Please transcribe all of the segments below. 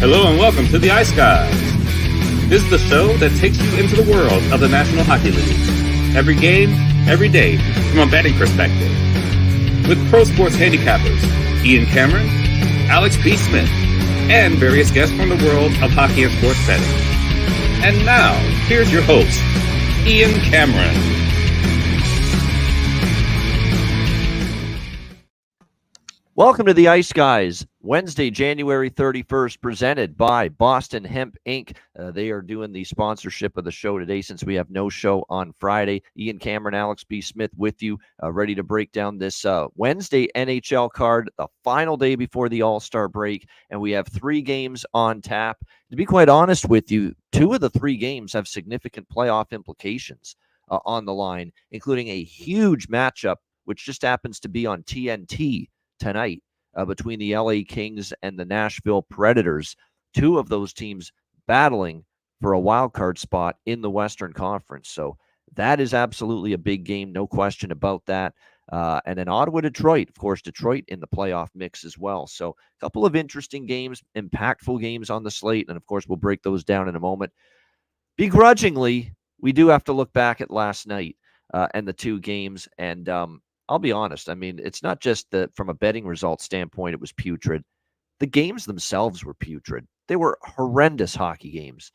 Hello and welcome to the Ice Guys. This is the show that takes you into the world of the National Hockey League. Every game, every day, from a betting perspective. With pro sports handicappers, Ian Cameron, Alex B. Smith, and various guests from the world of hockey and sports betting. And now, here's your host, Ian Cameron. Welcome to the Ice Guys, Wednesday, January 31st, presented by Boston Hemp Inc. They are doing the sponsorship of the show today since we have no show on Friday. Ian Cameron, Alex B. Smith with you, ready to break down this Wednesday NHL card, the final day before the All-Star break, and we have 3 games on tap. To be quite honest with you, 2 of the 3 games have significant playoff implications on the line, including a huge matchup, which just happens to be on TNT tonight between the LA Kings and the Nashville Predators. 2 of those teams battling for a wild card spot in the Western Conference. So that is absolutely a big game, no question about that. And then Ottawa, Detroit, of course, Detroit in the playoff mix as well. So a couple of interesting games, impactful games on the slate. And of course, we'll break those down in a moment. Begrudgingly, we do have to look back at last night and the 2 games. And I'll be honest. I mean, it's not just that from a betting result standpoint, it was putrid. The games themselves were putrid. They were horrendous hockey games.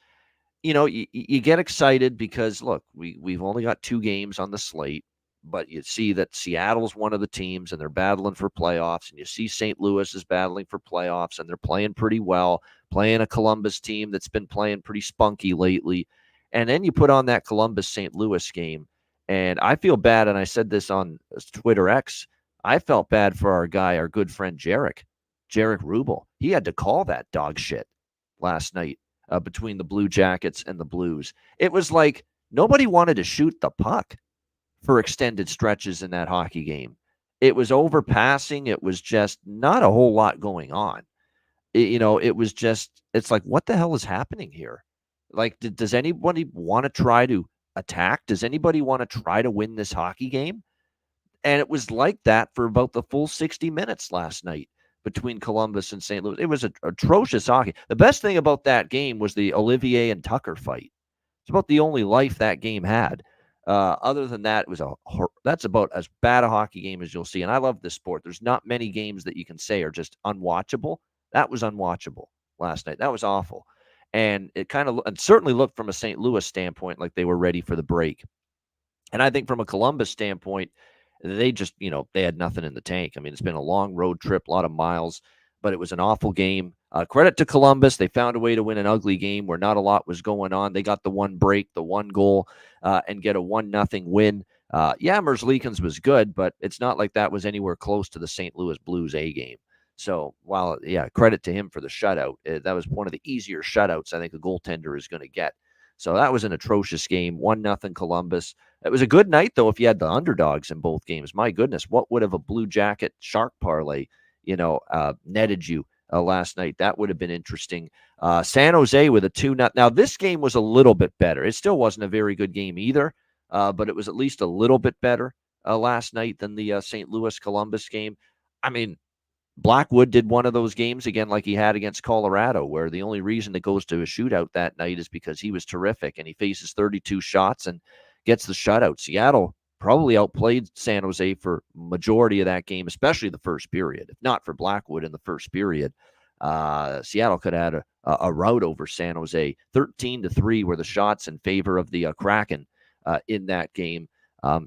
You know, you get excited because, look, we've only got 2 games on the slate, but you see that Seattle's one of the teams and they're battling for playoffs, and you see St. Louis is battling for playoffs and they're playing pretty well, playing a Columbus team that's been playing pretty spunky lately. And then you put on that Columbus-St. Louis game. And I feel bad, and I said this on Twitter X, I felt bad for our guy, our good friend Jarek Rubel. He had to call that dog shit last night between the Blue Jackets and the Blues. It was like nobody wanted to shoot the puck for extended stretches in that hockey game. It was overpassing. It was just not a whole lot going on. It was just, it's like, what the hell is happening here? Like, does anybody want to try to attack? Does anybody want to try to win this hockey game? And it was like that for about the full 60 minutes last night between Columbus and St. Louis. It was atrocious hockey. The best thing about that game was the Olivier and Tucker fight. It's about the only life that game had. Other than that, it was that's about as bad a hockey game as you'll see. And I love this sport. There's not many games that you can say are just unwatchable. That was unwatchable last night. That was awful. And it kind of, and certainly looked from a St. Louis standpoint like they were ready for the break. And I think from a Columbus standpoint, they just, they had nothing in the tank. I mean, it's been a long road trip, a lot of miles, but it was an awful game. Credit to Columbus. They found a way to win an ugly game where not a lot was going on. They got the 1 break, the 1 goal, and get a 1-0 win. Merzlikins was good, but it's not like that was anywhere close to the St. Louis Blues A game. So, while, credit to him for the shutout. That was one of the easier shutouts I think a goaltender is going to get. So that was an atrocious game, 1-0 Columbus. It was a good night, though, if you had the underdogs in both games. My goodness, what would have a Blue Jacket Shark parlay, netted you last night? That would have been interesting. San Jose with a 2-0. Now, this game was a little bit better. It still wasn't a very good game either, but it was at least a little bit better last night than the St. Louis-Columbus game. I mean, Blackwood did one of those games again like he had against Colorado, where the only reason it goes to a shootout that night is because he was terrific and he faces 32 shots and gets the shutout. Seattle probably outplayed San Jose for majority of that game, especially the first period. If not for Blackwood in the first period, Seattle could have had a rout over San Jose. 13-3 were the shots in favor of the Kraken in that game.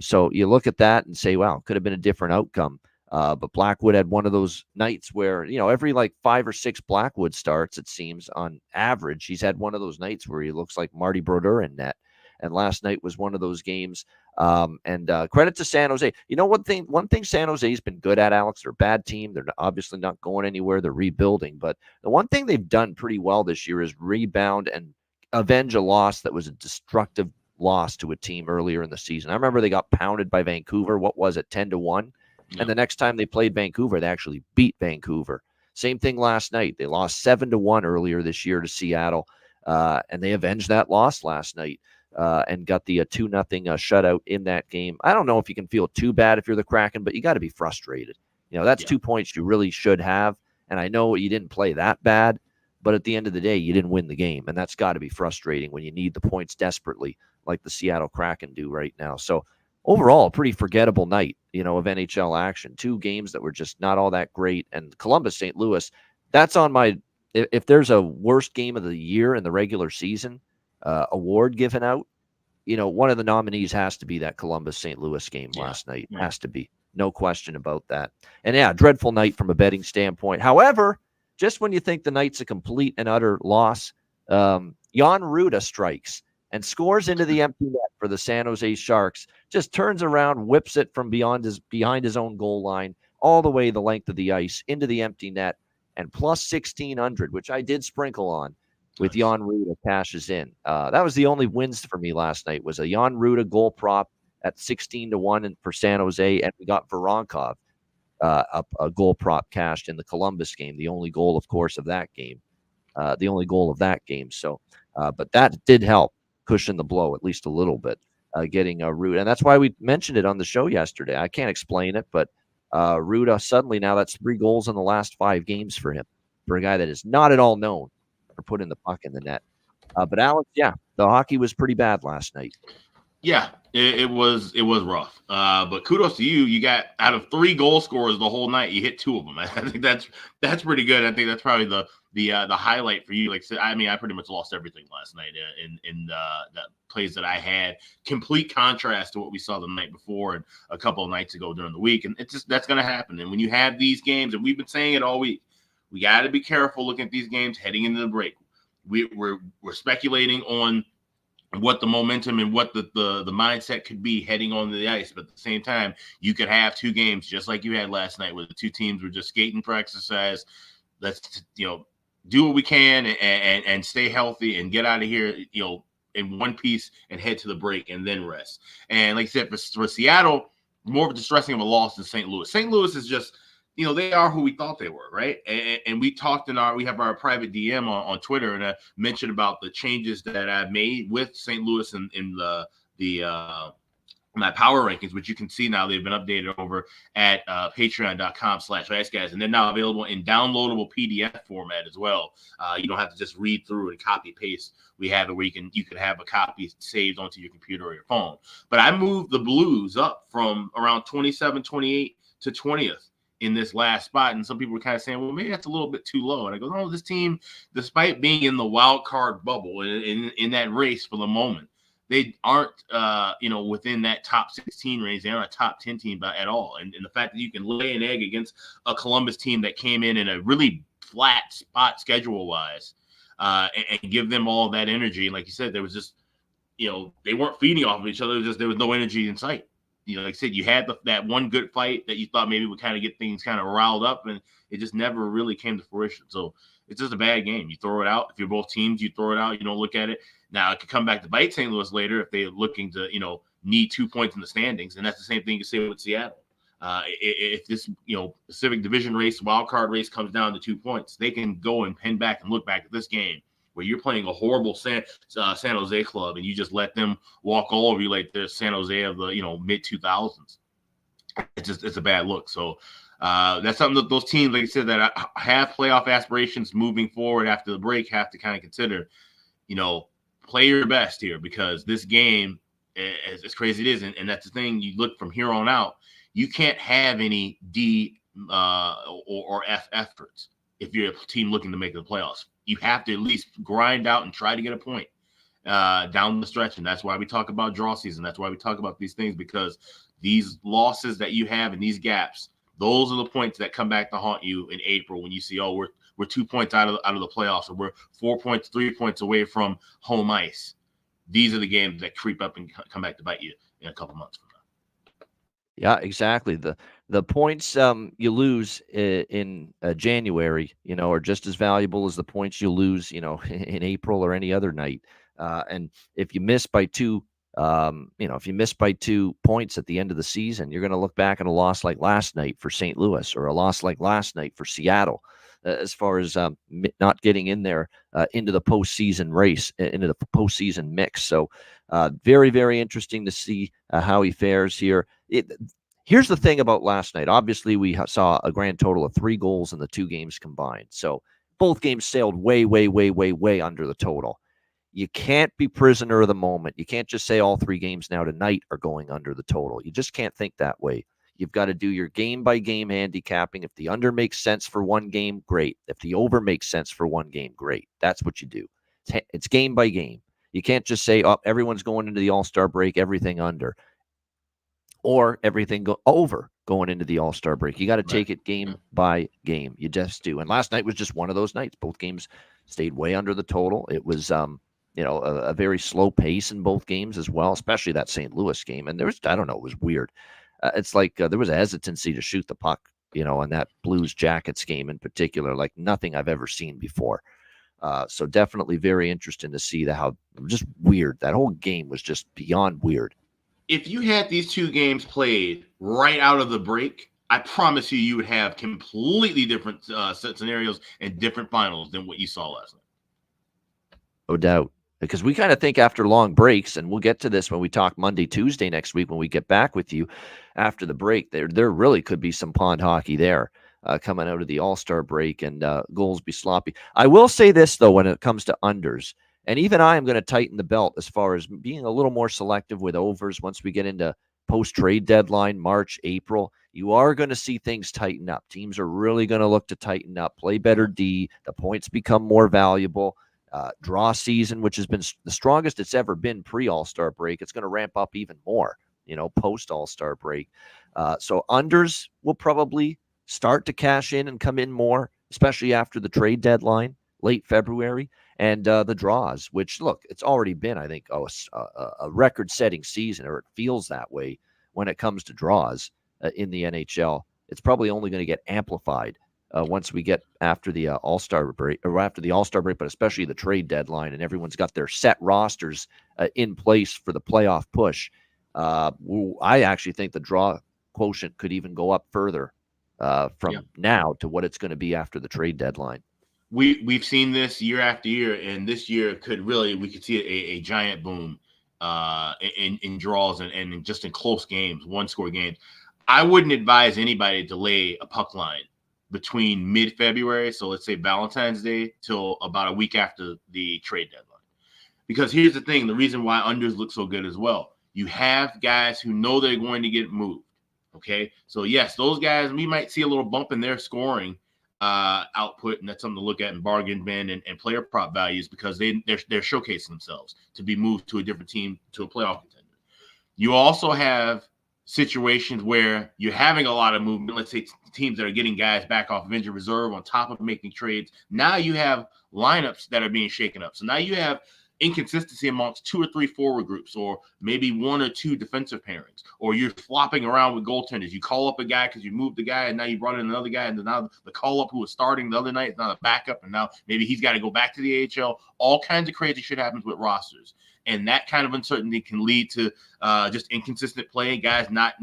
So you look at that and say, wow, could have been a different outcome. But Blackwood had one of those nights where, every like 5 or 6 Blackwood starts, it seems, on average, he's had one of those nights where he looks like Marty Brodeur in net. And last night was one of those games. And credit to San Jose. One thing San Jose's been good at, Alex, they're a bad team. They're obviously not going anywhere. They're rebuilding. But the one thing they've done pretty well this year is rebound and avenge a loss that was a destructive loss to a team earlier in the season. I remember they got pounded by Vancouver. What was it, 10-1? And the next time they played Vancouver, they actually beat Vancouver. Same thing last night. They lost 7-1 earlier this year to Seattle, and they avenged that loss last night and got the 2-0 shutout in that game. I don't know if you can feel too bad if you're the Kraken, but you got to be frustrated. That's 2 points you really should have. And I know you didn't play that bad, But at the end of the day, you didn't win the game, and that's got to be frustrating when you need the points desperately, like the Seattle Kraken do right now. So overall, a pretty forgettable night, of NHL action. 2 games that were just not all that great. And Columbus, St. Louis, that's on my – if there's a worst game of the year in the regular season award given out, one of the nominees has to be that Columbus St. Louis game last night. Yeah. Has to be. No question about that. And yeah, dreadful night from a betting standpoint. However, just when you think the night's a complete and utter loss, Jan Ruda strikes and scores into the empty net for the San Jose Sharks. Just turns around, whips it from behind his own goal line, all the way the length of the ice into the empty net, and plus 1,600, which I did sprinkle on with Jan Ruda cashes in. That was the only wins for me last night, was a Jan Ruda goal prop at 16-1 for San Jose, and we got Voronkov a goal prop cashed in the Columbus game, the only goal, of course, of that game. So, but that did help cushion the blow at least a little bit, getting Ruda. And that's why we mentioned it on the show yesterday. I can't explain it, but Ruda suddenly now that's 3 goals in the last 5 games for him, for a guy that is not at all known for putting the puck in the net. But Alex, yeah, the hockey was pretty bad last night. Yeah, it was rough. But kudos to you. You got out of 3 goal scorers the whole night, you hit 2 of them. I think that's pretty good. I think that's probably the highlight for you. Like I said, I mean, I pretty much lost everything last night in the plays that I had. Complete contrast to what we saw the night before and a couple of nights ago during the week. And it's just, that's going to happen. And when you have these games, and we've been saying it all week, we got to be careful looking at these games heading into the break. We're speculating on what the momentum and what the mindset could be heading on the ice. But at the same time, you could have 2 games just like you had last night where the 2 teams were just skating for exercise. Let's, do what we can and stay healthy and get out of here, in one piece and head to the break and then rest. And like I said, for Seattle, more of a distressing of a loss than St. Louis. St. Louis is just, they are who we thought they were, right? And we talked we have our private DM on Twitter, and I mentioned about the changes that I've made with St. Louis in my power rankings, which you can see now they've been updated over at patreon.com/Ice Guys, and they're now available in downloadable PDF format as well. You don't have to just read through and copy paste. We have it where you can have a copy saved onto your computer or your phone. But I moved the Blues up from around 27, 28 to 20th in this last spot. And some people were kind of saying, well, maybe that's a little bit too low. And I go, no, this team, despite being in the wild card bubble in that race for the moment, they aren't, within that top 16 range. They aren't a top 10 team at all. And the fact that you can lay an egg against a Columbus team that came in a really flat spot schedule-wise and give them all that energy. And like you said, there was just, they weren't feeding off of each other. There was no energy in sight. Like I said, you had that one good fight that you thought maybe would kind of get things kind of riled up, and it just never really came to fruition. So it's just a bad game. You throw it out. If you're both teams, you throw it out. You don't look at it. Now, it could come back to bite St. Louis later if they're looking to, need 2 points in the standings. And that's the same thing you say with Seattle. If this, Pacific Division race, wild card race comes down to 2 points, they can go and pin back and look back at this game where you're playing a horrible San Jose club and you just let them walk all over you like the San Jose of the, mid-2000s. It's a bad look. So that's something that those teams, like I said, that have playoff aspirations moving forward after the break have to kind of consider, play your best here, because this game, as crazy it is, and that's the thing, you look from here on out, you can't have any D or F efforts if you're a team looking to make the playoffs. You have to at least grind out and try to get a point down the stretch. And that's why we talk about draw season. That's why we talk about these things, because these losses that you have and these gaps, those are the points that come back to haunt you in April when you see, oh, we're 2 points out of the playoffs, or we're 4 points, 3 points away from home ice. These are the games that creep up and come back to bite you in a couple months from now. Yeah, exactly. The points you lose in January, are just as valuable as the points you lose, in April or any other night. And if you miss by 2, if you miss by 2 points at the end of the season, you're going to look back at a loss like last night for St. Louis, or a loss like last night for Seattle, as far as not getting in there into the postseason race, into the postseason mix. So very, very interesting to see how he fares here. Here's the thing about last night. Obviously, we saw a grand total of 3 goals in the 2 games combined. So both games sailed way, way, way, way, way under the total. You can't be prisoner of the moment. You can't just say all 3 games now tonight are going under the total. You just can't think that way. You've got to do your game-by-game handicapping. If the under makes sense for one game, great. If the over makes sense for one game, great. That's what you do. It's game by game. You can't just say, oh, everyone's going into the All-Star break, everything under. Or everything over going into the All-Star break. You got to take it game by game. You just do. And last night was just one of those nights. Both games stayed way under the total. It was a very slow pace in both games as well, especially that St. Louis game. And there was, I don't know, it was weird. It's like there was a hesitancy to shoot the puck, on that Blues Jackets game in particular, like nothing I've ever seen before. So definitely very interesting to see how just weird. That whole game was just beyond weird. If you had these 2 games played right out of the break, I promise you would have completely different scenarios and different finals than what you saw last night. No doubt. Because we kind of think after long breaks, and we'll get to this when we talk Monday, Tuesday next week when we get back with you after the break, there really could be some pond hockey there coming out of the All-Star break and goals be sloppy. I will say this, though, when it comes to unders, and even I am going to tighten the belt as far as being a little more selective with overs once we get into post-trade deadline, March, April. You are going to see things tighten up. Teams are really going to look to tighten up, play better D. The points become more valuable. Draw season, which has been the strongest it's ever been pre-All-Star break. It's going to ramp up even more, post-All-Star break. So unders will probably start to cash in and come in more, especially after the trade deadline, late February, and the draws, which, look, it's already been, I think, a record-setting season, or it feels that way when it comes to draws in the NHL. It's probably only going to get amplified once we get after the All-Star break, but especially the trade deadline, and everyone's got their set rosters in place for the playoff push. I actually think the draw quotient could even go up further from now to what it's going to be after the trade deadline. We've seen this year after year, and this year we could see a giant boom in draws and just in close games, one-score games. I wouldn't advise anybody to lay a puck line between mid-February, so let's say Valentine's Day, till about a week after the trade deadline. Because here's the thing, the reason why unders look so good as well. You have guys who know they're going to get moved, okay? So, yes, those guys, we might see a little bump in their scoring output, and that's something to look at in bargain bin and player prop values because they're showcasing themselves to be moved to a different team, to a playoff contender. You also have situations where you're having a lot of movement. Let's say teams that are getting guys back off of injured reserve on top of making trades. Now you have lineups that are being shaken up. So now you have inconsistency amongst 2 or 3 forward groups, or maybe 1 or 2 defensive pairings, or you're flopping around with goaltenders. You call up a guy because you moved the guy, and now you brought in another guy, and now the call up who was starting the other night is not a backup, and now maybe he's got to go back to the AHL. All kinds of crazy shit happens with rosters. And that kind of uncertainty can lead to just inconsistent play, guys not,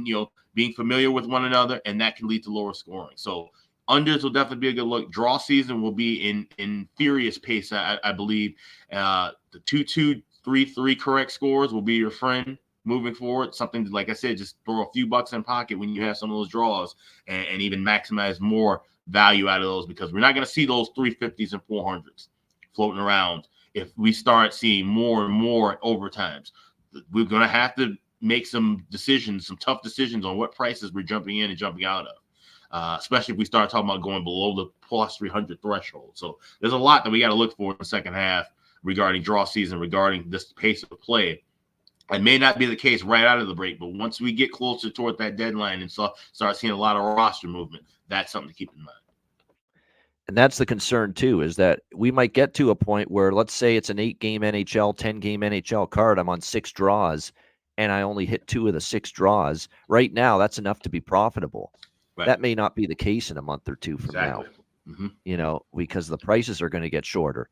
being familiar with one another, and that can lead to lower scoring. So unders will definitely be a good look. Draw season will be in furious pace, I believe. The 2-2, 3-3 correct scores will be your friend moving forward. Something, like I said, just throw a few bucks in pocket when you have some of those draws and even maximize more value out of those, because we're not going to see those 350s and 400s floating around. If we start seeing more and more overtimes, we're going to have to make some tough decisions on what prices we're jumping in and jumping out of, especially if we start talking about going below the plus 300 threshold. So there's a lot that we got to look for in the second half regarding draw season, regarding this pace of play. It may not be the case right out of the break, but once we get closer toward that deadline and start seeing a lot of roster movement, that's something to keep in mind. And that's the concern, too, is that we might get to a point where, let's say it's an 8-game NHL, 10-game NHL card. I'm on 6 draws, and I only hit 2 of the 6 draws. Right now, that's enough to be profitable. Right. That may not be the case in a month or 2 from now, because the prices are going to get shorter.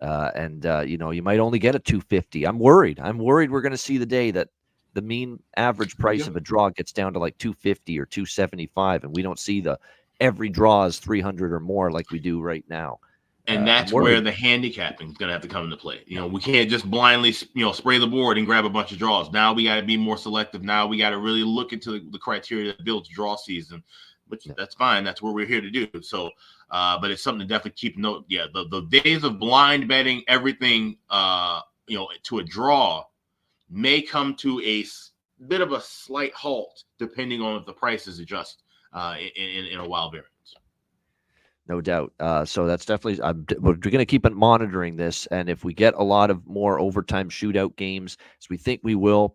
You might only get a 250. I'm worried. We're going to see the day that the mean average price of a draw gets down to like 250 or 275, and we don't see every draw is 300 or more like we do right now. And that's where the handicapping is going to have to come into play. We can't just blindly, spray the board and grab a bunch of draws. Now we got to be more selective. Now we got to really look into the criteria that builds draw season. which that's fine. That's what we're here to do. So, but it's something to definitely keep note. Yeah, the days of blind betting everything, to a draw may come to a bit of a slight halt depending on if the prices adjust in a wild variance. No doubt. So that's definitely, we're going to keep monitoring this. And if we get a lot of more overtime shootout games, as we think we will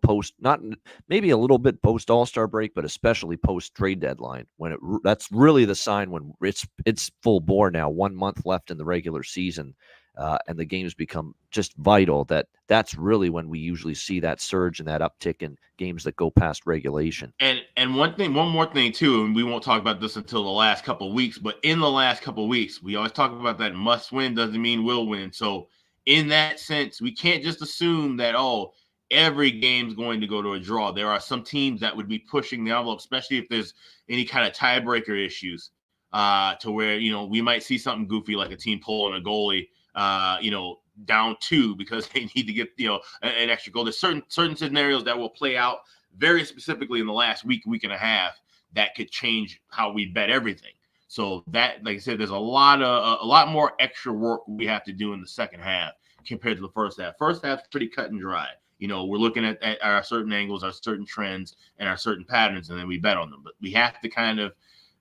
maybe a little bit post All-Star break, but especially post trade deadline, when that's really the sign when it's full bore now, 1 month left in the regular season. And the games become just vital. That's really when we usually see that surge and that uptick in games that go past regulation. And one more thing too, and we won't talk about this until the last couple of weeks, but in the last couple of weeks, we always talk about that must win doesn't mean will win. So in that sense, we can't just assume that, every game's going to go to a draw. There are some teams that would be pushing the envelope, especially if there's any kind of tiebreaker issues, to where, we might see something goofy like a team pulling a goalie, down 2 because they need to get, an extra goal. There's certain scenarios that will play out very specifically in the last week and a half that could change how we bet everything. So that, like I said, there's a lot more extra work we have to do in the second half compared to the first half. First half's pretty cut and dry. We're looking at our certain angles, our certain trends, and our certain patterns, and then we bet on them. But we have to kind of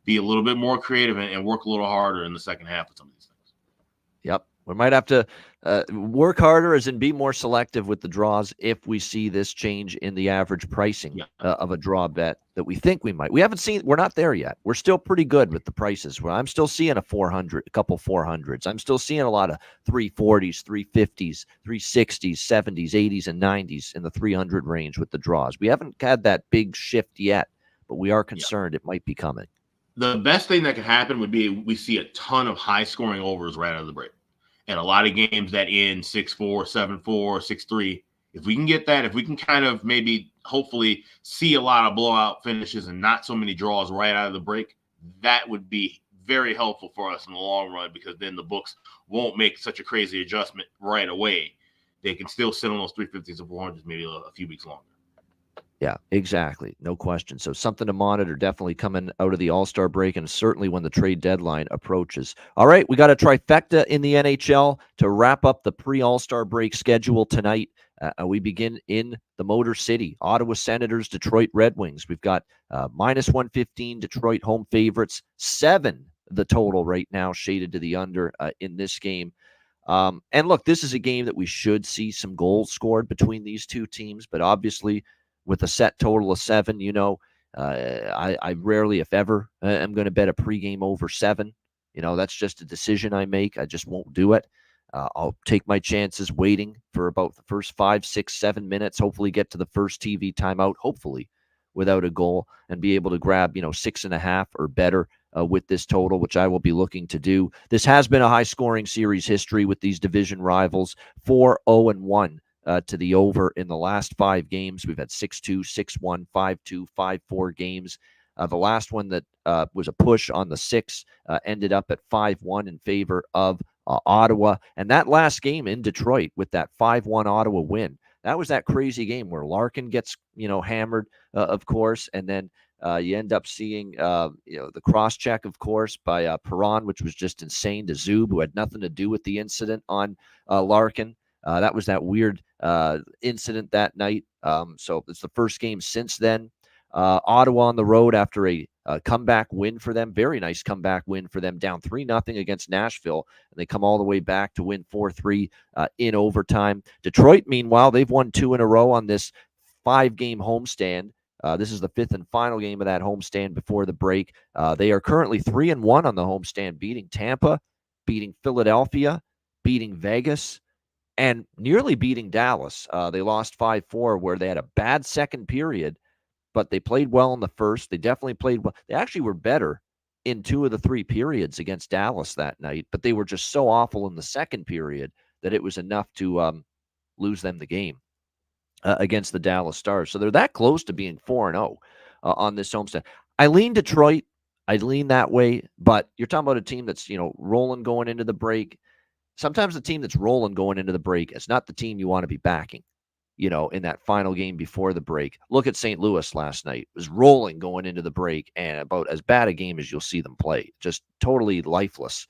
be a little bit more creative and work a little harder in the second half with some of these things. Yep. We might have to work harder, as in be more selective with the draws if we see this change in the average pricing of a draw bet that we think we might. We haven't seen. We're not there yet. We're still pretty good with the prices. I'm still seeing a couple 400s. I'm still seeing a lot of 340s, 350s, 360s, 70s, 80s, and 90s in the 300 range with the draws. We haven't had that big shift yet, but we are concerned it might be coming. The best thing that could happen would be we see a ton of high-scoring overs right out of the break. And a lot of games that end 6-4, 7-4, 6-3. If we can get that, if we can kind of maybe hopefully see a lot of blowout finishes and not so many draws right out of the break, that would be very helpful for us in the long run, because then the books won't make such a crazy adjustment right away. They can still sit on those 350s and 400s maybe a few weeks longer. Yeah, exactly. No question. So something to monitor definitely coming out of the All-Star break, and certainly when the trade deadline approaches. All right, we got a trifecta in the NHL to wrap up the pre-All-Star break schedule tonight. We begin in the Motor City, Ottawa Senators, Detroit Red Wings. We've got minus 115, Detroit home favorites, 7 the total right now, shaded to the under in this game. And look, this is a game that we should see some goals scored between these two teams, but obviously with a set total of 7, I rarely, if ever, am going to bet a pregame over 7. That's just a decision I make. I just won't do it. I'll take my chances waiting for about the first 5, 6, 7 minutes, hopefully get to the first TV timeout, hopefully without a goal, and be able to grab, 6.5 or better with this total, which I will be looking to do. This has been a high-scoring series history with these division rivals, 4-0-1. To the over in the last 5 games. We've had 6-2, 6-1, 5-2, 5-4 games. The last one that was a push on the 6 ended up at 5-1 in favor of Ottawa. And that last game in Detroit with that 5-1 Ottawa win, that was that crazy game where Larkin gets, hammered, of course, and then you end up seeing, the cross-check, of course, by Perron, which was just insane, to Zub, who had nothing to do with the incident on Larkin. That was that weird incident that night. So it's the first game since then. Ottawa on the road after a comeback win for them. Very nice comeback win for them, down 3-0 against Nashville. And they come all the way back to win 4-3 in overtime. Detroit, meanwhile, they've won 2 in a row on this 5-game homestand. This is the 5th and final game of that homestand before the break. They are currently 3-1 on the homestand, beating Tampa, beating Philadelphia, beating Vegas, and nearly beating Dallas. They lost 5-4 where they had a bad second period, but they played well in the first. They definitely played well. They actually were better in 2 of the 3 periods against Dallas that night, but they were just so awful in the second period that it was enough to lose them the game against the Dallas Stars. So they're that close to being 4-0 on this homestand. I lean Detroit. I lean that way, but you're talking about a team that's, rolling going into the break. Sometimes the team that's rolling going into the break is not the team you want to be backing. in that final game before the break. Look at St. Louis last night. It was rolling going into the break, and about as bad a game as you'll see them play. Just totally lifeless.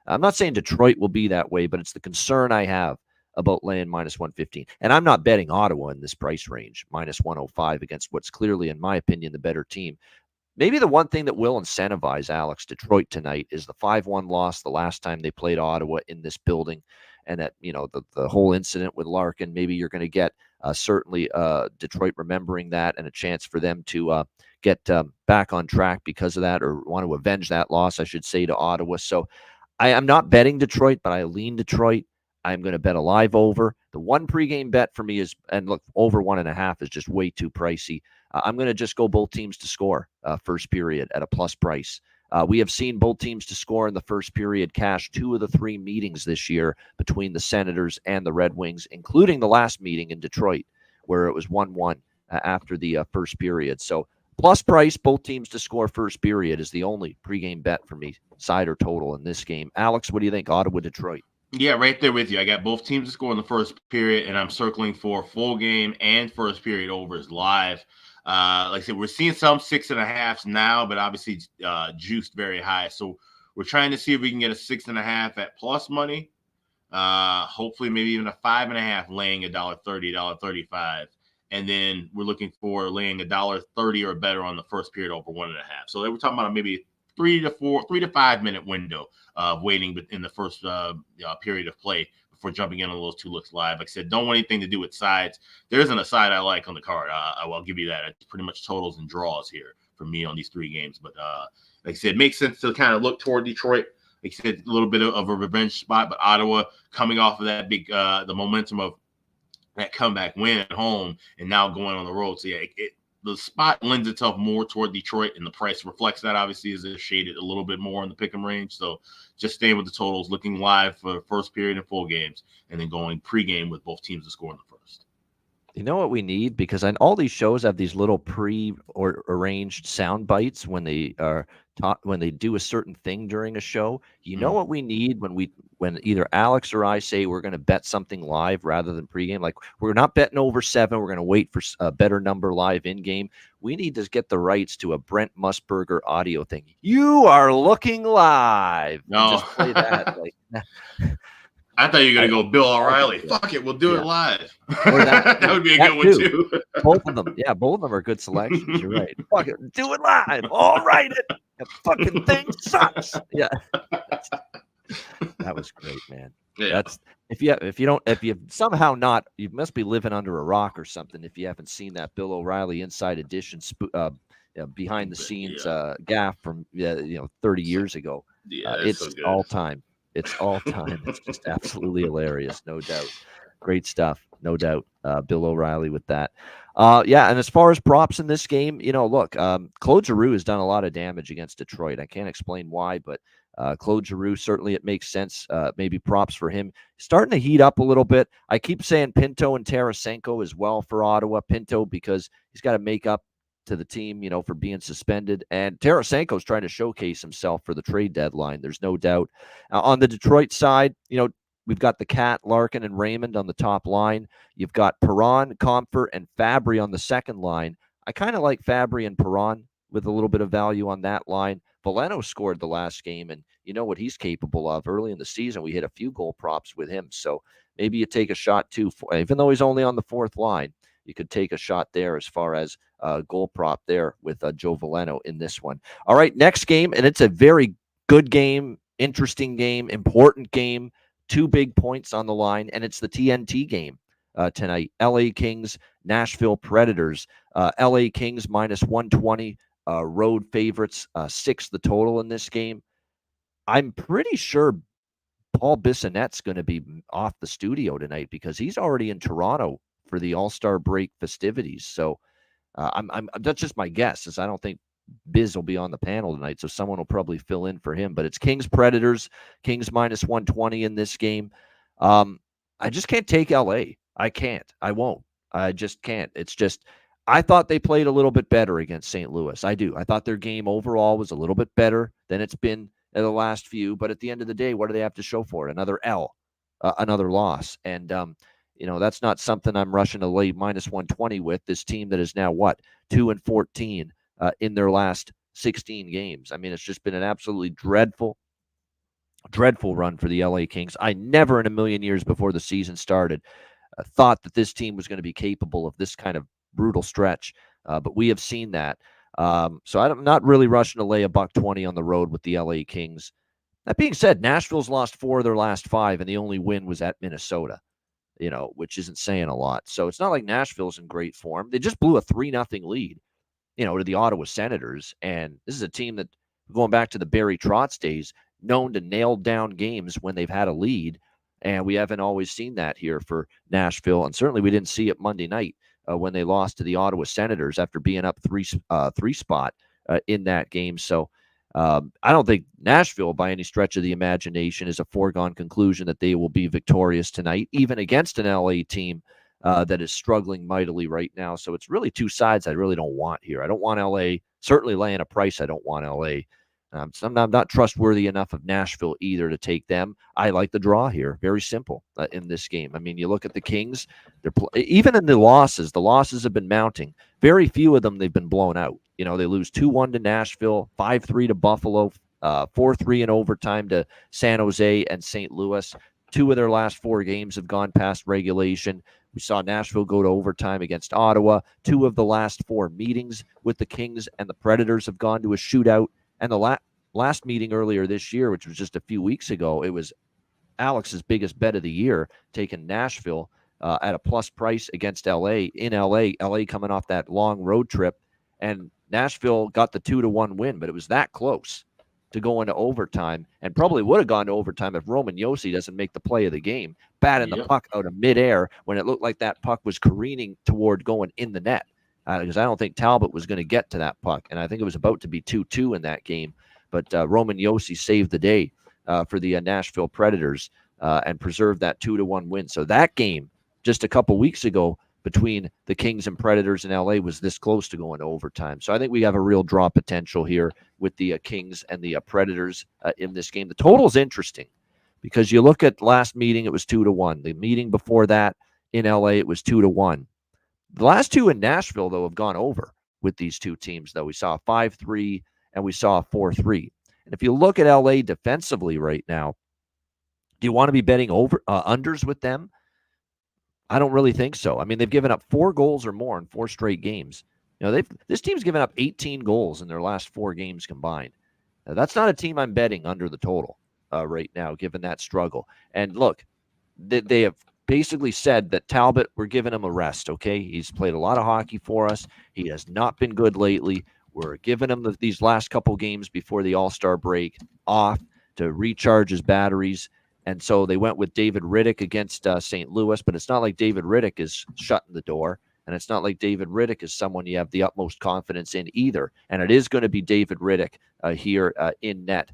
I'm not saying Detroit will be that way, but it's the concern I have about laying minus 115. And I'm not betting Ottawa in this price range, minus 105 against what's clearly, in my opinion, the better team. Maybe the one thing that will incentivize Alex Detroit tonight is the 5-1 loss the last time they played Ottawa in this building. And that, the whole incident with Larkin, maybe you're going to get certainly Detroit remembering that and a chance for them to get back on track because of that, or want to avenge that loss, I should say, to Ottawa. So I am not betting Detroit, but I lean Detroit. I'm going to bet a live over. The one pregame bet for me is, and look, over 1.5 is just way too pricey. I'm going to just go both teams to score first period at a plus price. We have seen both teams to score in the first period cash 2 of the 3 meetings this year between the Senators and the Red Wings, including the last meeting in Detroit, where it was 1-1 after the first period. So plus price, both teams to score first period is the only pregame bet for me, side or total in this game. Alex, what do you think? Ottawa, Detroit. Yeah, right there with you. I got both teams to score in the first period, and I'm circling for full game and first period overs live. Like I said, we're seeing some 6.5s now, but obviously juiced very high. So we're trying to see if we can get a 6.5 at plus money. Hopefully, maybe even a 5.5 laying $1.30, $1.35. And then we're looking for laying $1.30 or better on the first period over 1.5. So we're talking about maybe 3 to 5 minute window of waiting in the first period of play before jumping in on those 2 looks live. Like I said, don't want anything to do with sides. There isn't a side I like on the card. I'll give you that. It's pretty much totals and draws here for me on these 3 games. But like I said, it makes sense to kind of look toward Detroit. Like I said, a little bit of a revenge spot, but Ottawa coming off of that big the momentum of that comeback win at home and now going on the road. So yeah, the spot lends itself more toward Detroit, and the price reflects that, obviously, as it's shaded a little bit more in the pick'em range. So just staying with the totals, looking live for the first period and full games, and then going pregame with both teams to score in the first. You know what we need? Because all these shows have these little or arranged sound bites when they are when they do a certain thing during a show. You know what we need when either Alex or I say we're going to bet something live rather than pregame. Like, we're not betting over 7. We're going to wait for a better number live in game. We need to get the rights to a Brent Musburger audio thing. You are looking live. No, just play that. Like, I thought you were going to go Bill O'Reilly. Fuck it, we'll do it live. That would be a good one, too. Both of them. Yeah, both of them are good selections. You're right. Fuck it, do it live. All right. The fucking thing sucks. Yeah. That was great, man. Yeah. That's if you somehow not, you must be living under a rock or something if you haven't seen that Bill O'Reilly Inside Edition behind the scenes gaff from 30 years ago. Yeah, it's so good. all time. It's all time. It's just absolutely hilarious, no doubt. Great stuff, no doubt. Bill O'Reilly with that. Yeah, and as far as props in this game, look, Claude Giroux has done a lot of damage against Detroit. I can't explain why, but Claude Giroux, certainly it makes sense. Maybe props for him. Starting to heat up a little bit. I keep saying Pinto and Tarasenko as well for Ottawa. Pinto because he's got to make up to the team, for being suspended. And Tarasenko's trying to showcase himself for the trade deadline. There's no doubt. On the Detroit side, we've got the Cat, Larkin, and Raymond on the top line. You've got Perron, Comfort, and Fabry on the second line. I kind of like Fabry and Perron with a little bit of value on that line. Veleno scored the last game, and you know what he's capable of. Early in the season, we hit a few goal props with him. So maybe you take a shot, too. Even though he's only on the 4th line, you could take a shot there as far as goal prop there with Joe Veleno in this one. All right, next game, and it's a very good game, interesting game, important game. 2 big points on the line, and it's the TNT game tonight. LA Kings, Nashville Predators. LA Kings minus 120, road favorites, 6 the total in this game. I'm pretty sure Paul Bissonnette's going to be off the studio tonight because he's already in Toronto for the All-Star break festivities. So that's just my guess, as I don't think Biz will be on the panel tonight, so someone will probably fill in for him. But it's Kings Predators, Kings minus 120 in this game. I just can't take LA. I can't. I won't. I just can't. It's just, I thought they played a little bit better against St. Louis. I do. I thought their game overall was a little bit better than it's been in the last few. But at the end of the day, what do they have to show for it? Another L, another loss. And That's not something I'm rushing to lay minus 120 with. This team that is now 2-14 in their last 16 games. I mean, it's just been an absolutely dreadful run for the LA Kings. I never in a million years before the season started thought that this team was going to be capable of this kind of brutal stretch, but we have seen that. So I'm not really rushing to lay $120 on the road with the LA Kings. That being said, Nashville's lost 4 of their last 5, and the only win was at Minnesota, which isn't saying a lot. So it's not like Nashville's in great form. They just blew a 3-0 lead, to the Ottawa Senators. And this is a team that, going back to the Barry Trotz days, known to nail down games when they've had a lead. And we haven't always seen that here for Nashville. And certainly we didn't see it Monday night when they lost to the Ottawa Senators after being up three spot in that game. So I don't think Nashville, by any stretch of the imagination, is a foregone conclusion that they will be victorious tonight, even against an LA team that is struggling mightily right now. So it's really two sides I really don't want here. I don't want LA, certainly laying a price. I don't want LA. So I'm not trustworthy enough of Nashville either to take them. I like the draw here. Very simple in this game. I mean, you look at the Kings, even in the losses have been mounting. Very few of them they've been blown out. They lose 2-1 to Nashville, 5-3 to Buffalo, 4-3 in overtime to San Jose and St. Louis. 2 of their last 4 games have gone past regulation. We saw Nashville go to overtime against Ottawa. 2 of the last 4 meetings with the Kings and the Predators have gone to a shootout. And the last meeting earlier this year, which was just a few weeks ago, it was Alex's biggest bet of the year, taking Nashville at a plus price against LA in LA. LA coming off that long road trip, and Nashville got the 2-1 win, but it was that close to go into overtime, and probably would have gone to overtime if Roman Josi doesn't make the play of the game, batting the puck out of midair when it looked like that puck was careening toward going in the net. Because I don't think Talbot was going to get to that puck, and I think it was about to be 2-2 in that game. But Roman Josi saved the day for the Nashville Predators and preserved that 2-1 win. So that game just a couple weeks ago between the Kings and Predators in LA was this close to going to overtime. So I think we have a real draw potential here with the Kings and the Predators in this game. The total is interesting because you look at last meeting, it was 2-1. The meeting before that in LA, it was 2-1. The last 2 in Nashville, though, have gone over with these 2 teams, though. We saw a 5-3 and we saw a 4-3. And if you look at LA defensively right now, do you want to be betting over unders with them? I don't really think so. I mean, they've given up 4 goals or more in 4 straight games. This team's given up 18 goals in their last 4 games combined. Now, that's not a team I'm betting under the total right now, given that struggle. And look, they have basically said that Talbot, we're giving him a rest, okay? He's played a lot of hockey for us. He has not been good lately. We're giving him these last couple games before the All-Star break off to recharge his batteries. And so they went with David Riddick against St. Louis, but it's not like David Riddick is shutting the door, and it's not like David Riddick is someone you have the utmost confidence in either. And it is going to be David Riddick here in net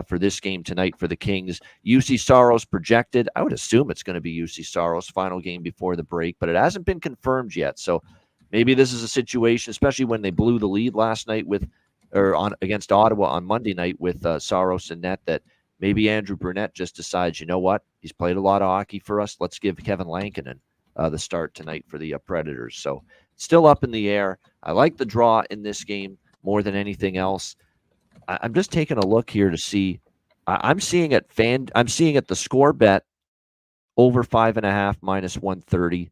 for this game tonight for the Kings. UC Saros projected. I would assume it's going to be UC Saros' final game before the break, but it hasn't been confirmed yet. So maybe this is a situation, especially when they blew the lead last night against Ottawa on Monday night with Saros and net, that maybe Andrew Brunette just decides, you know what, he's played a lot of hockey for us. Let's give Kevin Lankinen the start tonight for the Predators. So still up in the air. I like the draw in this game more than anything else. I'm just taking a look here to see. I'm seeing at the score bet over 5.5 minus 130.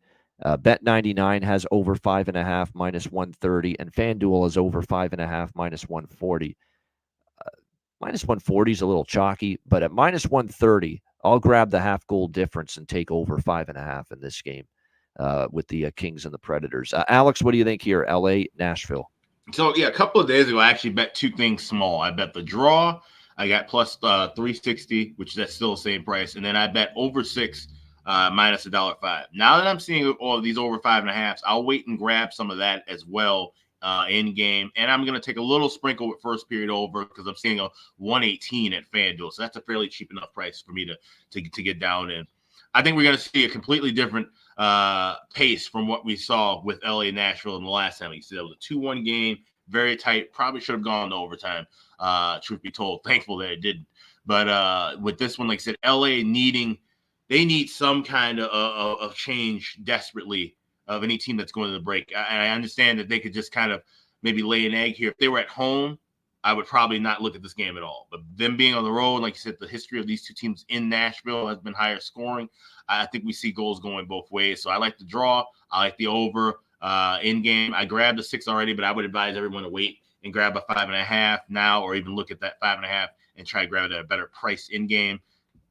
Bet 99 has over 5.5 minus 130, and FanDuel is over 5.5 minus 140. Minus 140 is a little chalky, but at minus 130, I'll grab the half goal difference and take over 5.5 in this game with the Kings and the Predators. Alex, what do you think here? LA, Nashville. So, yeah, a couple of days ago, I actually bet 2 things small. I bet the draw. I got plus 360, which that's still the same price. And then I bet over 6 minus $1.05. Now that I'm seeing all of these over 5.5s, I'll wait and grab some of that as well in game. And I'm going to take a little sprinkle with first period over because I'm seeing a 118 at FanDuel. So that's a fairly cheap enough price for me to get down in. I think we're going to see a completely different pace from what we saw with LA Nashville in the last time. You see, that was a 2-1 game, very tight. Probably should have gone to overtime, truth be told. Thankful that it didn't. But with this one, like I said, LA needing they need some kind of change desperately of any team that's going to the break. I understand that they could just kind of maybe lay an egg here. If they were at home, I would probably not look at this game at all. But them being on the road, like you said, the history of these two teams in Nashville has been higher scoring. I think we see goals going both ways. So I like the draw. I like the over in game. I grabbed the 6 already, but I would advise everyone to wait and grab a 5.5 now, or even look at that 5.5 and try to grab it at a better price in game.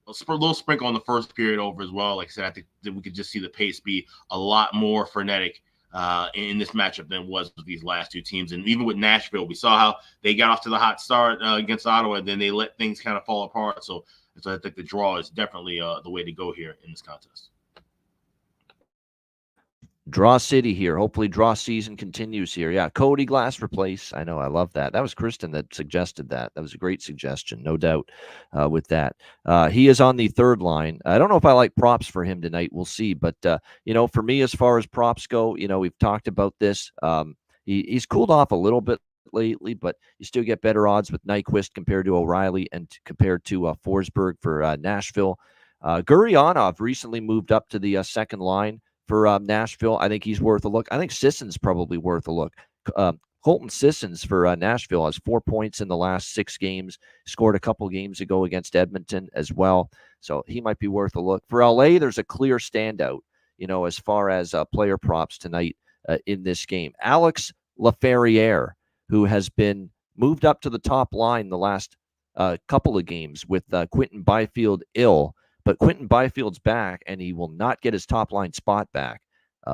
A little sprinkle on the first period over as well. Like I said, I think that we could just see the pace be a lot more frenetic in this matchup than it was with these last two teams. And even with Nashville, we saw how they got off to the hot start against Ottawa, and then they let things kind of fall apart. So I think the draw is definitely the way to go here in this contest. Draw City here. Hopefully draw season continues here. Yeah, Cody Glass replace. I know. I love that. That was Kristen that suggested that. That was a great suggestion, no doubt with that. He is on the third line. I don't know if I like props for him tonight. We'll see. But, for me, as far as props go, we've talked about this. He's cooled off a little bit lately, but you still get better odds with Nyquist compared to O'Reilly and compared to Forsberg for Nashville. Gurionov recently moved up to the second line for Nashville. I think he's worth a look. I think Sisson's probably worth a look. Colton Sissons for Nashville has 4 points in the last 6 games, scored a couple games ago against Edmonton as well. So he might be worth a look. For LA, there's a clear standout, as far as player props tonight in this game. Alex Laferriere, who has been moved up to the top line the last couple of games with Quentin Byfield ill. But Quentin Byfield's back, and he will not get his top-line spot back.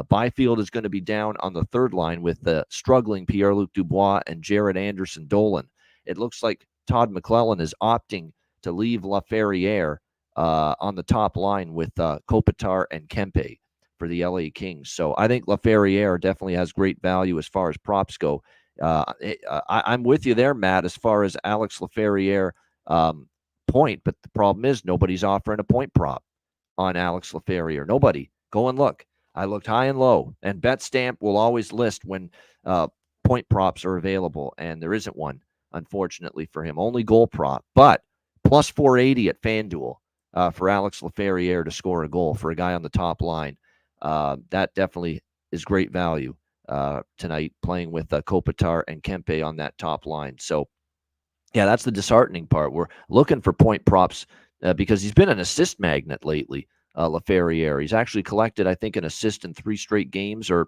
Byfield is going to be down on the third line with the struggling Pierre-Luc Dubois and Jared Anderson-Dolan. It looks like Todd McClellan is opting to leave Laferriere on the top line with Kopitar and Kempe for the LA Kings. So I think Laferriere definitely has great value as far as props go. I'm with you there, Matt, as far as Alex Laferriere point, but the problem is nobody's offering a point prop on Alex Laferriere. Nobody. Go and look. I looked high and low, and BetStamp will always list when point props are available, and there isn't one, unfortunately, for him. Only goal prop, but plus 480 at FanDuel for Alex Laferriere to score a goal for a guy on the top line. That definitely is great value tonight, playing with Kopitar and Kempe on that top line. So, yeah, that's the disheartening part. We're looking for point props because he's been an assist magnet lately, Laferriere. He's actually collected, I think, an assist in 3 straight games or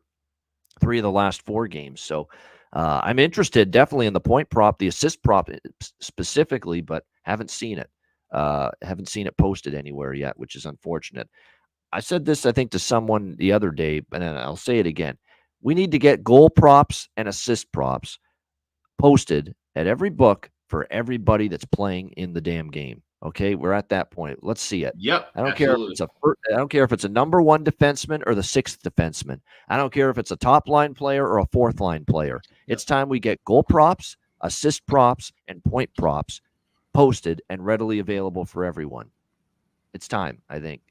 3 of the last 4 games. So I'm interested definitely in the point prop, the assist prop specifically, but haven't seen it. Haven't seen it posted anywhere yet, which is unfortunate. I said this, I think, to someone the other day, and I'll say it again. We need to get goal props and assist props posted at every book for everybody that's playing in the damn game. Okay, we're at that point. Let's see it. Yep. I don't care if it's a number 1 defenseman or the 6th defenseman. I don't care if it's a top line player or a 4th line player. It's time we get goal props, assist props, and point props posted and readily available for everyone. It's time, I think.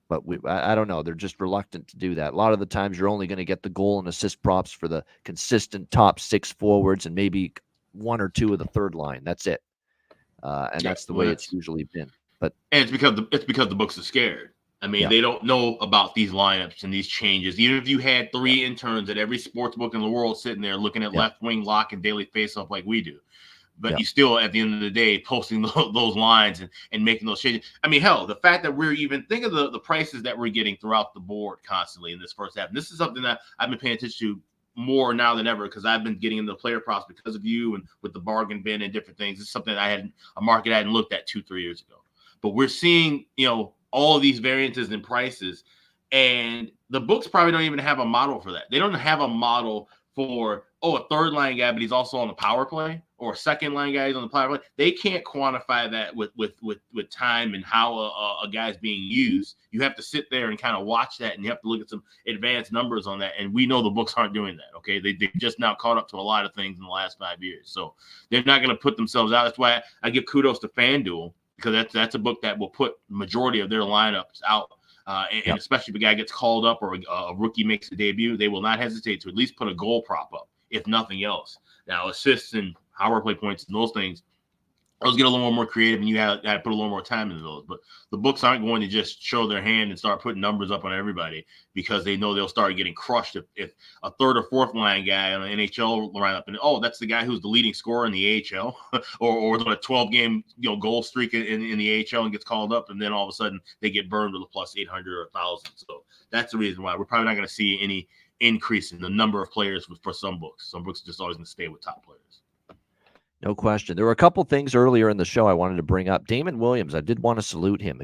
But I don't know. They're just reluctant to do that. A lot of the times, you're only going to get the goal and assist props for the consistent top 6 forwards and maybe 1 or 2 of the third line. That's it. And that's the way it's usually been. And it's because the books are scared. I mean, they don't know about these lineups and these changes. Even if you had 3 interns at every sports book in the world sitting there looking at left wing lock and daily faceoff like we do, but you still, at the end of the day, posting those lines and making those changes. I mean, hell, the fact that we're even think of the prices that we're getting throughout the board constantly in this first half. And this is something that I've been paying attention to more now than ever because I've been getting into player props because of you and with the bargain bin and different things. It's something a market I hadn't looked at 2-3 years ago. But we're seeing, all of these variances in prices, and the books probably don't even have a model for that. They don't have a model for, a third line guy, but he's also on the power play, or a second line guy, he's on the power play. They can't quantify that with time and how a guy's being used. You have to sit there and kind of watch that, and you have to look at some advanced numbers on that. And we know the books aren't doing that. Okay, they just now caught up to a lot of things in the last 5 years, so they're not going to put themselves out. That's why I give kudos to FanDuel, because that's a book that will put majority of their lineups out. And especially if a guy gets called up or a rookie makes a debut, they will not hesitate to at least put a goal prop up, if nothing else. Now, assists and power play points and those things, those get a little more creative, and you had to put a little more time into those. But the books aren't going to just show their hand and start putting numbers up on everybody, because they know they'll start getting crushed if a third or fourth line guy on the NHL lineup, and that's the guy who's the leading scorer in the AHL, or a 12-game goal streak in the AHL and gets called up, and then all of a sudden they get burned with a plus 800 or 1,000. So that's the reason why we're probably not going to see any increase in the number of players for some books. Some books are just always going to stay with top players. No question. There were a couple things earlier in the show I wanted to bring up. Damon Williams, I did want to salute him.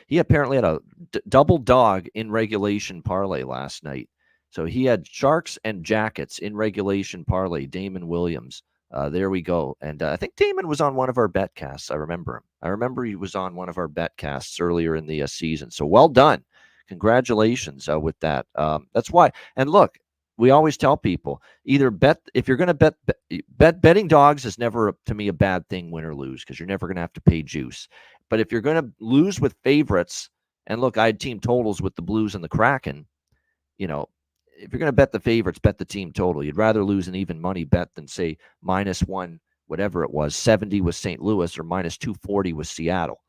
He apparently had a double dog in regulation parlay last night. So he had Sharks and Jackets in regulation parlay, Damon Williams. There we go. And I think Damon was on one of our betcasts. I remember him. I remember he was on one of our betcasts earlier in the season. So well done. Congratulations with that. That's why. And look, we always tell people, either if you're going to betting dogs is never, to me, a bad thing, win or lose, because you're never going to have to pay juice. But if you're going to lose with favorites, and look, I had team totals with the Blues and the Kraken, if you're going to bet the favorites, bet the team total. You'd rather lose an even money bet than, say, -1, whatever it was, 70 with St. Louis or -240 with Seattle.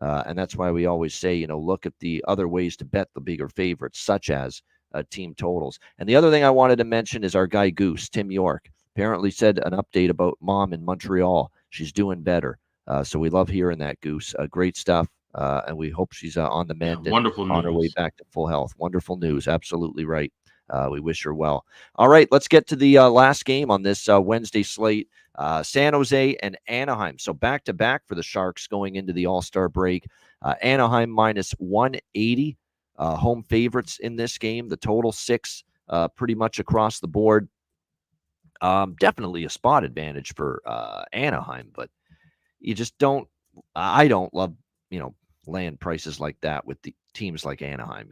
And that's why we always say, look at the other ways to bet the bigger favorites, such as team totals. And the other thing I wanted to mention is our guy Goose, Tim York, apparently said an update about mom in Montreal. She's doing better. So we love hearing that, Goose. Great stuff. And we hope she's on the mend and wonderful news. On her way back to full health. Wonderful news. Absolutely right. We wish her well. All right, let's get to the last game on this Wednesday slate. San Jose and Anaheim. So back-to-back for the Sharks going into the All-Star break. Anaheim -180. Home favorites in this game. The total 6 pretty much across the board. Definitely a spot advantage for Anaheim, but you just don't – I don't love, land prices like that with the teams like Anaheim,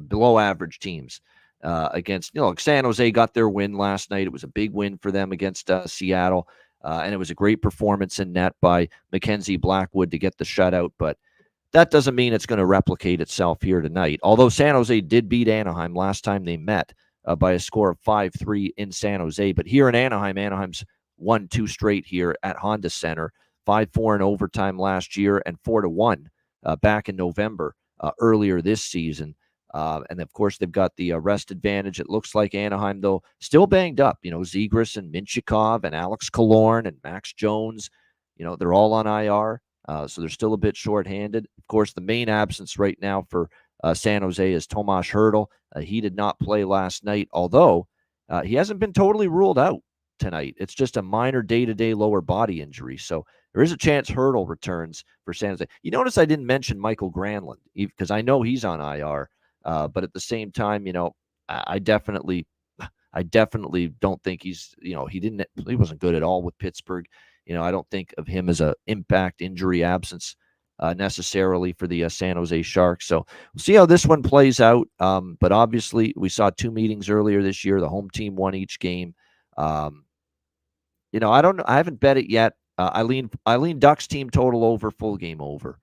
below average teams against, San Jose got their win last night. It was a big win for them against Seattle, and it was a great performance in net by Mackenzie Blackwood to get the shutout, but that doesn't mean it's going to replicate itself here tonight. Although San Jose did beat Anaheim last time they met by a score of 5-3 in San Jose. But here in Anaheim, Anaheim's won 2 straight here at Honda Center, 5-4 in overtime last year and 4-1 back in November earlier this season. And, of course, they've got the rest advantage. It looks like Anaheim, though, still banged up. Zegras and Minchikov and Alex Killorn and Max Jones, they're all on IR. So they're still a bit shorthanded. Of course, the main absence right now for San Jose is Tomas Hertl. He did not play last night, although he hasn't been totally ruled out tonight. It's just a minor day-to-day lower body injury. So there is a chance Hertl returns for San Jose. You notice I didn't mention Michael Granlund because I know he's on IR. But at the same time, I definitely don't think he's, he wasn't good at all with Pittsburgh. I don't think of him as a impact injury absence necessarily for the San Jose Sharks. So we'll see how this one plays out. But obviously, we saw 2 meetings earlier this year. The home team won each game. I don't know. I haven't bet it yet. I lean Ducks team total over, full game over.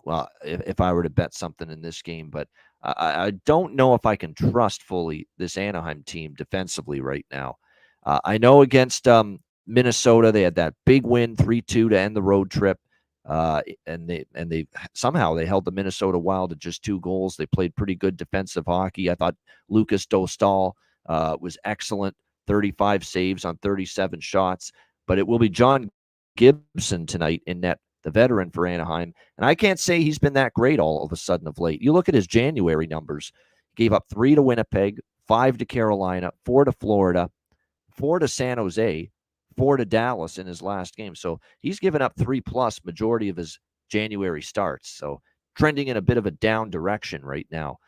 Well, if I were to bet something in this game, but I don't know if I can trust fully this Anaheim team defensively right now. I know against Minnesota, they had that big win, 3-2 to end the road trip. And they somehow they held the Minnesota Wild to just 2 goals. They played pretty good defensive hockey. I thought Lucas Dostal was excellent, 35 saves on 37 shots. But it will be John Gibson tonight in net, the veteran for Anaheim. And I can't say he's been that great all of a sudden of late. You look at his January numbers. He gave up 3 to Winnipeg, 5 to Carolina, 4 to Florida, 4 to San Jose, 4 to Dallas in his last game. So he's given up 3+ majority of his January starts. So trending in a bit of a down direction right now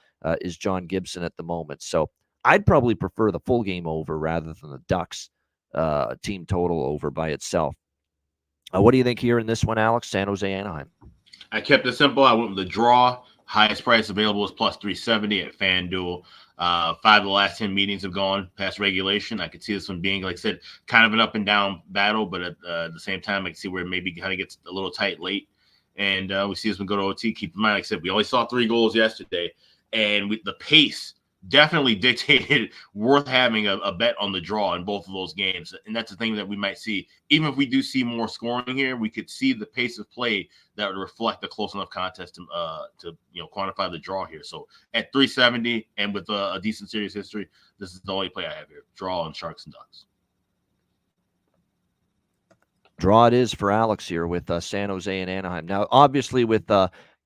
is John Gibson at the moment. So I'd probably prefer the full game over rather than the Ducks team total over by itself. What do you think here in this one, Alex? San Jose, Anaheim. I kept it simple. I went with the draw. Highest price available is +370 at FanDuel. 5 of the last 10 meetings have gone past regulation. I could see this one being, like I said, kind of an up and down battle, but at the same time, I can see where it maybe kind of gets a little tight late. And we see this one go to OT. Keep in mind, like I said, we only saw 3 goals yesterday, and the pace definitely dictated worth having a bet on the draw in both of those games. And that's the thing that we might see. Even if we do see more scoring here, we could see the pace of play that would reflect a close enough contest to quantify the draw here. So at 370 and with a decent series history, this is the only play I have here. Draw on Sharks and Ducks. Draw it is for Alex here with San Jose and Anaheim. Now, obviously, with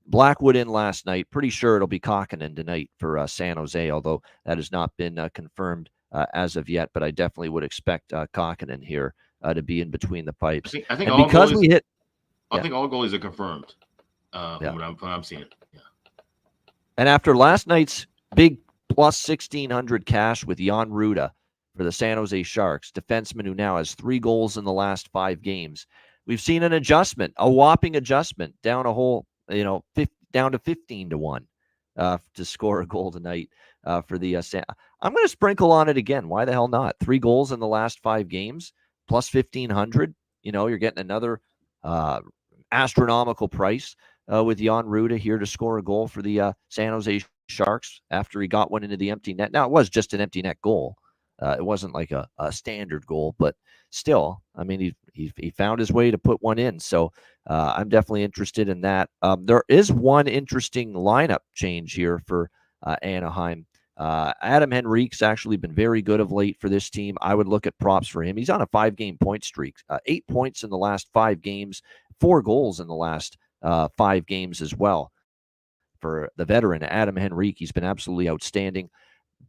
Blackwood in last night, pretty sure it'll be Kokkonen tonight for San Jose, although that has not been confirmed as of yet. But I definitely would expect Kokkonen here to be in between the pipes. I think and because we hit, I think all goalies are confirmed from what I'm seeing. Yeah. And after last night's big plus 1,600 cash with Jan Ruda for the San Jose Sharks, defenseman who now has 3 goals in the last 5 games, we've seen an adjustment, a whopping adjustment, down a whole, down to 15-1 to score a goal tonight for the I'm going to sprinkle on it again. Why the hell not? 3 goals in the last 5 games, plus 1,500. You're getting another astronomical price with Jan Ruda here to score a goal for the San Jose Sharks after he got one into the empty net. Now, it was just an empty net goal. It wasn't like a standard goal, but still, I mean, he found his way to put one in. So I'm definitely interested in that. There is one interesting lineup change here for Anaheim. Adam Henrique's actually been very good of late for this team. I would look at props for him. He's on a 5-game point streak, 8 points in the last 5 games, 4 goals in the last 5 games as well. For the veteran, Adam Henrique, he's been absolutely outstanding.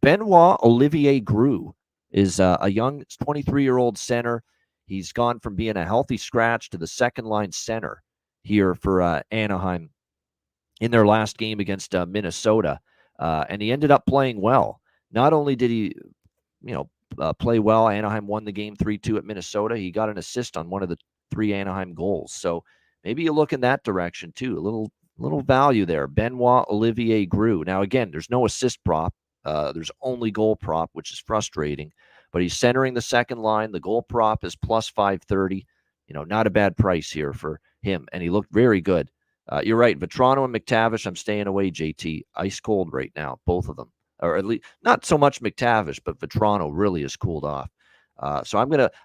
Benoit Olivier Groux is a young 23-year-old center. He's gone from being a healthy scratch to the second-line center here for Anaheim in their last game against Minnesota. And he ended up playing well. Not only did he, play well, Anaheim won the game 3-2 at Minnesota. He got an assist on one of the 3 Anaheim goals. So maybe you look in that direction too. A little value there. Benoit Olivier Groux. Now, again, there's no assist prop. There's only goal prop, which is frustrating. But he's centering the second line. The goal prop is plus 530. Not a bad price here for him. And he looked very good. You're right. Vetrano and McTavish, I'm staying away, JT. Ice cold right now, both of them. Or at least not so much McTavish, but Vetrano really has cooled off. So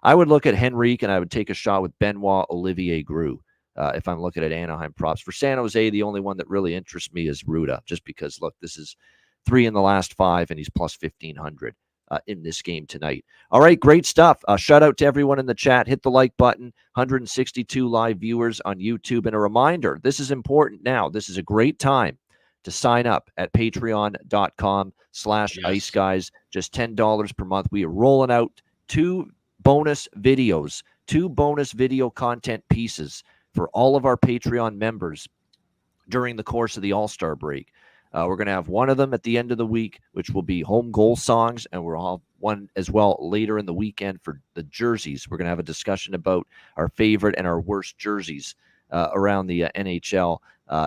I would look at Henrique, and I would take a shot with Benoit Olivier Groux if I'm looking at Anaheim props. For San Jose, the only one that really interests me is Ruda, just because, look, this is 3 in the last 5, and he's plus 1,500 in this game tonight. All right, great stuff. Shout out to everyone in the chat. Hit the like button. 162 live viewers on YouTube. And a reminder, this is important now. This is a great time to sign up at patreon.com/Ice Guys. Just $10 per month. We are rolling out 2 bonus videos, 2 bonus video content pieces for all of our Patreon members during the course of the All-Star break. We're going to have one of them at the end of the week, which will be home goal songs, and we'll have one as well later in the weekend for the jerseys. We're going to have a discussion about our favorite and our worst jerseys around the NHL.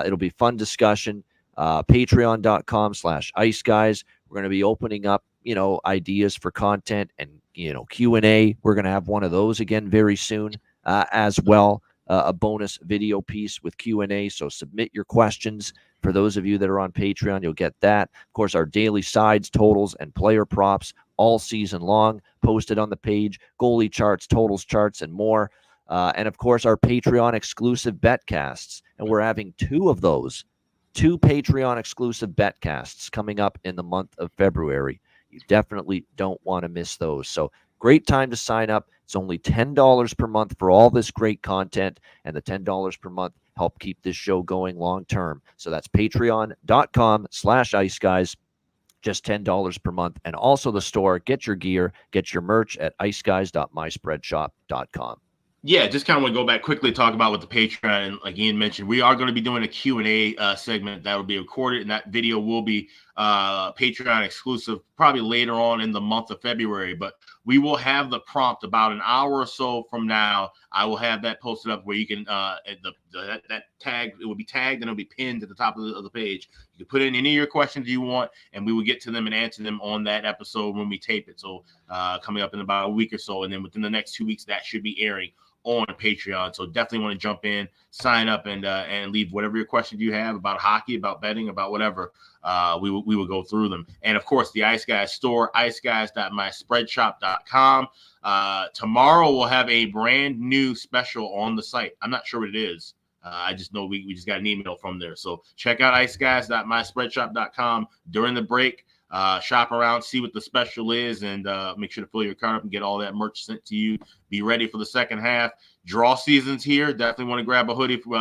It'll be fun discussion. Patreon.com/Ice Guys. We're going to be opening up, ideas for content and, Q&A. We're going to have one of those again very soon as well. A bonus video piece with Q&A. So submit your questions. For those of you that are on Patreon, you'll get that. Of course, our daily sides, totals, and player props all season long posted on the page. Goalie charts, totals charts, and more. And, of course, our Patreon exclusive betcasts. And we're having 2 of those, 2 Patreon exclusive betcasts coming up in the month of February. You definitely don't want to miss those. So great time to sign up. It's only $10 per month for all this great content, and the $10 per month help keep this show going long term. So that's patreon.com/Ice Guys, just $10 per month. And also the store, get your gear, get your merch at iceguys.myspreadshop.com. Yeah, just kind of want to go back quickly, talk about with the Patreon. And like Ian mentioned, we are going to be doing a Q&A segment that will be recorded, and that video will be Patreon exclusive probably later on in the month of February. But we will have the prompt about an hour or so from now. I will have that posted up where you can that tag, it will be tagged and it'll be pinned at the top of the page. You can put in any of your questions you want, and we will get to them and answer them on that episode when we tape it. So coming up in about a week or so, and then within the next 2 weeks, that should be airing on Patreon. So definitely want to jump in, sign up, and leave whatever your questions you have about hockey, about betting, about whatever. We will go through them. And of course, the Ice Guys store, iceguys.myspreadshop.com. Tomorrow we'll have a brand new special on the site. I'm not sure what it is. I just know we just got an email from there. So check out iceguys.myspreadshop.com during the break. Shop around, see what the special is, and make sure to fill your cart up and get all that merch sent to you. Be ready for the second half. Draw season's here. Definitely want to grab a hoodie for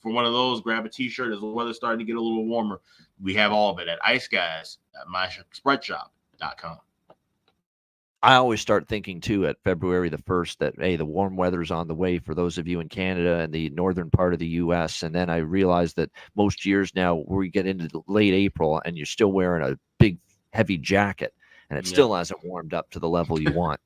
one of those. Grab a T-shirt as the weather's starting to get a little warmer. We have all of it at iceguys.myspreadshop.com. I always start thinking, too, at February the 1st that, hey, the warm weather is on the way for those of you in Canada and the northern part of the U.S. And then I realize that most years now we get into late April and you're still wearing a big, heavy jacket, and it still hasn't warmed up to the level you want.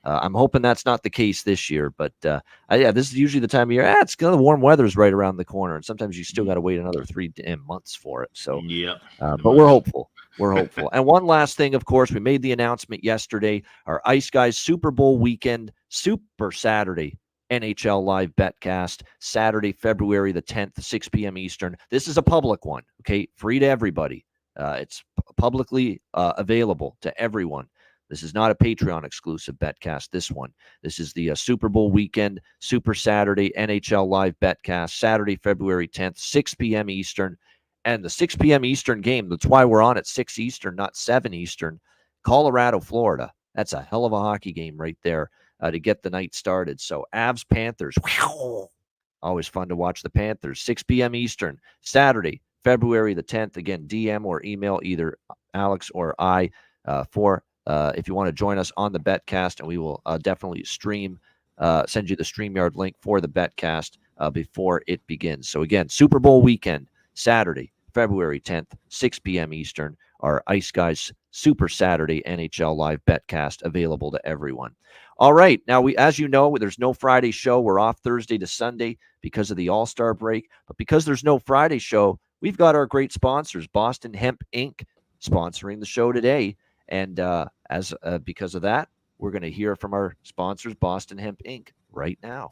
I'm hoping that's not the case this year, but this is usually the time of year. The warm weather is right around the corner, and sometimes you still got to wait another 3 months for it. So, but we're hopeful. We're hopeful. And one last thing, of course, we made the announcement yesterday, our Ice Guys Super Bowl weekend, Super Saturday NHL live betcast, Saturday, February the 10th, 6 p.m. Eastern. This is a public one, okay? Free to everybody. It's publicly available to everyone. This is not a Patreon exclusive betcast, this one. This is the Super Bowl weekend, Super Saturday NHL live betcast, Saturday, February 10th, 6 p.m. Eastern. And the 6 p.m. Eastern game, that's why we're on at 6 Eastern, not 7 Eastern, Colorado, Florida. That's a hell of a hockey game right there to get the night started. So Avs, Panthers, always fun to watch the Panthers. 6 p.m. Eastern, Saturday, February the 10th. Again, DM or email either Alex or I if you want to join us on the betcast, and we will definitely send you the StreamYard link for the betcast before it begins. So again, Super Bowl weekend, Saturday, February 10th, 6 p.m. Eastern, our Ice Guys Super Saturday NHL live betcast available to everyone. All right. Now, as you know, there's no Friday show. We're off Thursday to Sunday because of the All-Star break. But because there's no Friday show, we've got our great sponsors, Boston Hemp Inc., sponsoring the show today. And because of that, we're going to hear from our sponsors, Boston Hemp Inc., right now.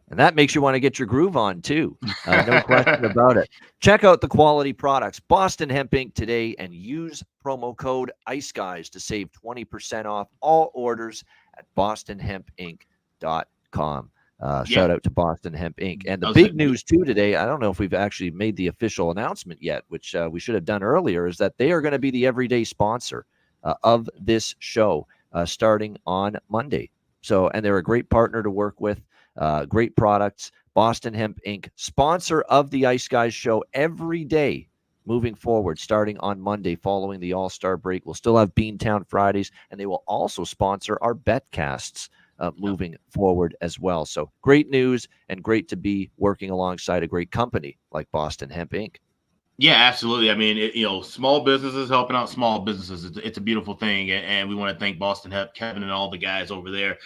And that makes you want to get your groove on, too. No question about it. Check out the quality products, Boston Hemp Inc. today, and use promo code ICEGUYS to save 20% off all orders at bostonhempinc.com. Shout out to Boston Hemp Inc. And the big news, too, today, I don't know if we've actually made the official announcement yet, which we should have done earlier, is that they are going to be the everyday sponsor of this show starting on Monday. So, and they're a great partner to work with. Great products. Boston Hemp Inc., sponsor of the Ice Guys show every day moving forward, starting on Monday following the All-Star break. We'll still have Beantown Fridays, and they will also sponsor our betcasts moving forward as well. So great news, and great to be working alongside a great company like Boston Hemp Inc. Yeah, absolutely. I mean, small businesses helping out small businesses. It's a beautiful thing. And we want to thank Boston Hemp, Kevin, and all the guys over there.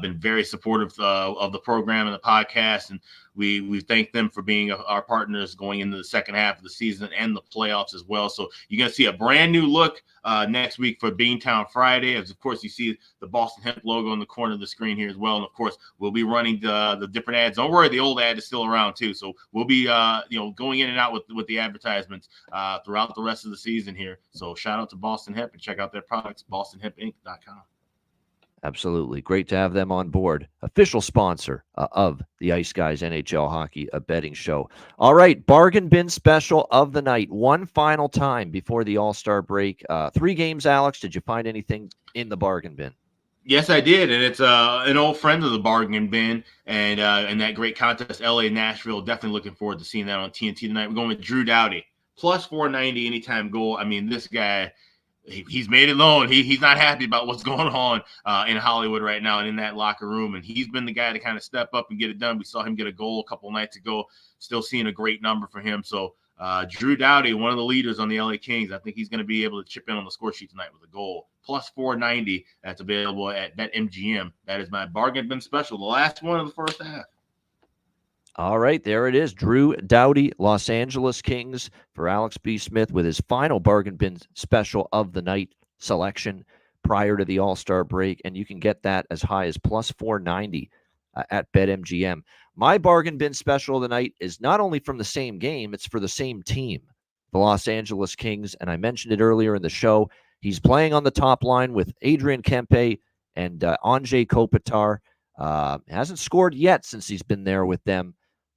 Been very supportive of the program and the podcast. And we thank them for being our partners going into the second half of the season and the playoffs as well. So you're going to see a brand new look next week for Beantown Friday. As of course, you see the Boston Hemp logo in the corner of the screen here as well. And of course, we'll be running the different ads. Don't worry, the old ad is still around too. So we'll be going in and out with the advertisements throughout the rest of the season here. So shout out to Boston Hemp and check out their products, bostonhempinc.com. Absolutely. Great to have them on board. Official sponsor of the Ice Guys NHL Hockey, a betting show. All right, bargain bin special of the night. One final time before the All-Star break. 3 games, Alex. Did you find anything in the bargain bin? Yes, I did, and it's an old friend of the bargain bin, and that great contest, LA Nashville. Definitely looking forward to seeing that on TNT tonight. We're going with Drew Doughty plus 490 anytime goal. I mean, this guy, he's made it known he's not happy about what's going on in Hollywood right now and in that locker room, and he's been the guy to kind of step up and get it done. We saw him get a goal a couple nights ago. Still seeing a great number for him. So Drew Doughty, one of the leaders on the LA Kings, I think he's going to be able to chip in on the score sheet tonight with a goal. Plus 490. That's available at BetMGM. That is my bargain bin special, the last one of the first half. All right, there it is. Drew Doughty, Los Angeles Kings, for Alex B. Smith with his final bargain bin special of the night selection prior to the All-Star break, and you can get that as high as plus 490 at BetMGM. My bargain bin special of the night is not only from the same game, it's for the same team, the Los Angeles Kings, and I mentioned it earlier in the show. He's playing on the top line with Adrian Kempe and Anze Kopitar. Hasn't scored yet since he's been there with them,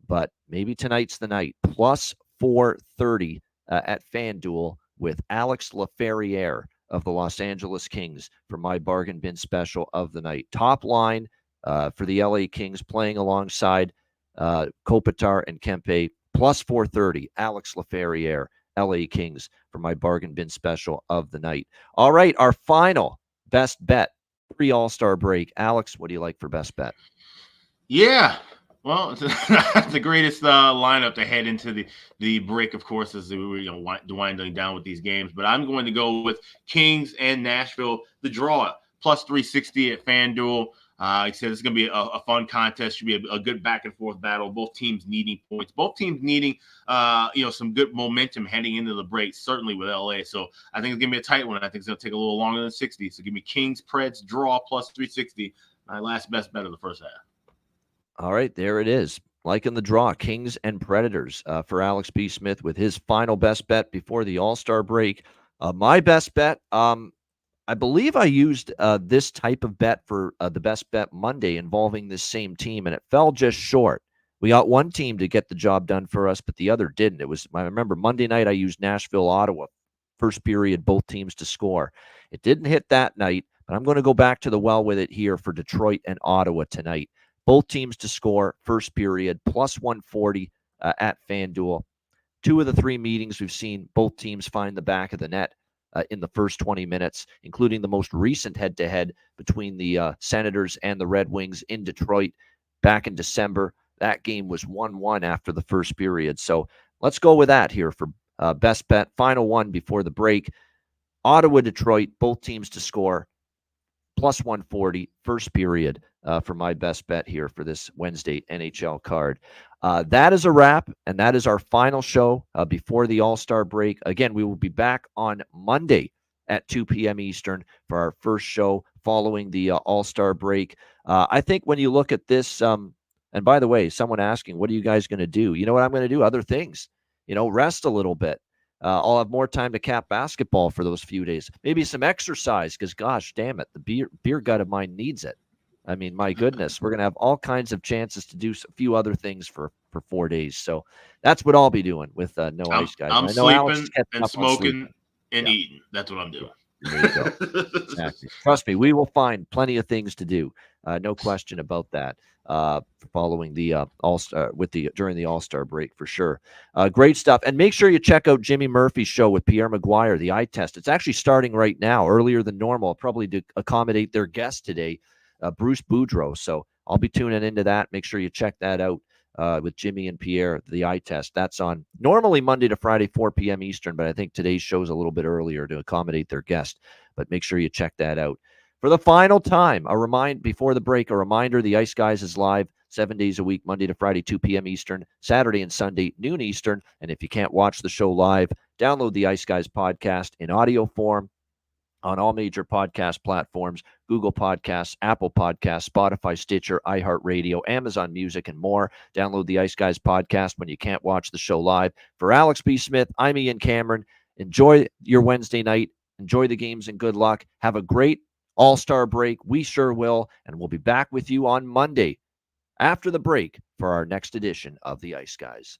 but maybe tonight's the night. Plus 430 at FanDuel with Alex Laferriere of the Los Angeles Kings for my bargain bin special of the night. Top line for the LA Kings playing alongside Kopitar and Kempe. Plus 430, Alex Laferriere, LA Kings for my bargain bin special of the night. All right, our final best bet pre-All-Star break. Alex, what do you like for best bet? Yeah, well, it's the greatest lineup to head into the break, of course, as we're winding down with these games. But I'm going to go with Kings and Nashville, the draw, plus 360 at FanDuel. Like I said, it's going to be a fun contest. Should be a good back and forth battle. Both teams needing points. Both teams needing, some good momentum heading into the break. Certainly with LA. So I think it's going to be a tight one. I think it's going to take a little longer than 60. So give me Kings, Preds, draw plus 360. My last best bet of the first half. All right, there it is. Like in the draw, Kings and Predators for Alex B. Smith with his final best bet before the All-Star break. My best bet. I believe I used this type of bet for the best bet Monday involving this same team, and it fell just short. We got one team to get the job done for us, but the other didn't. I remember Monday night I used Nashville, Ottawa, first period, both teams to score. It didn't hit that night, but I'm going to go back to the well with it here for Detroit and Ottawa tonight. Both teams to score, first period, plus 140 at FanDuel. 2 of the 3 meetings we've seen both teams find the back of the net in the first 20 minutes, including the most recent head-to-head between the Senators and the Red Wings in Detroit back in December. That game was 1-1 after the first period. So let's go with that here for best bet. Final one before the break. Ottawa, Detroit, both teams to score, plus 140, first period for my best bet here for this Wednesday NHL card. That is a wrap, and that is our final show before the All-Star break. Again, we will be back on Monday at 2 p.m. Eastern for our first show following the All-Star break. I think when you look at this, and by the way, someone asking, what are you guys going to do? You know what I'm going to do? Other things. Rest a little bit. I'll have more time to cap basketball for those few days. Maybe some exercise because, gosh, damn it, the beer gut of mine needs it. I mean, my goodness, we're going to have all kinds of chances to do a few other things for 4 days. So that's what I'll be doing with No Ice Guys. I'm sleeping and smoking and eating. That's what I'm doing. There you go. Exactly. Trust me, we will find plenty of things to do. No question about that. Following the All-Star during the All-Star break for sure. Great stuff. And make sure you check out Jimmy Murphy's show with Pierre Maguire, the eye test. It's actually starting right now, earlier than normal, probably to accommodate their guest today, Bruce Boudreau. So I'll be tuning into that. Make sure you check that out with Jimmy and Pierre, the eye test. That's on normally Monday to Friday, 4 p.m. Eastern, but I think today's show's a little bit earlier to accommodate their guest. But make sure you check that out. For the final time, before the break, a reminder, the Ice Guys is live 7 days a week, Monday to Friday, 2 p.m. Eastern, Saturday and Sunday, noon Eastern. And if you can't watch the show live, download the Ice Guys podcast in audio form on all major podcast platforms, Google Podcasts, Apple Podcasts, Spotify, Stitcher, iHeartRadio, Amazon Music, and more. Download the Ice Guys podcast when you can't watch the show live. For Alex B. Smith, I'm Ian Cameron. Enjoy your Wednesday night. Enjoy the games and good luck. Have a great All-Star break. We sure will. And we'll be back with you on Monday after the break for our next edition of the Ice Guys.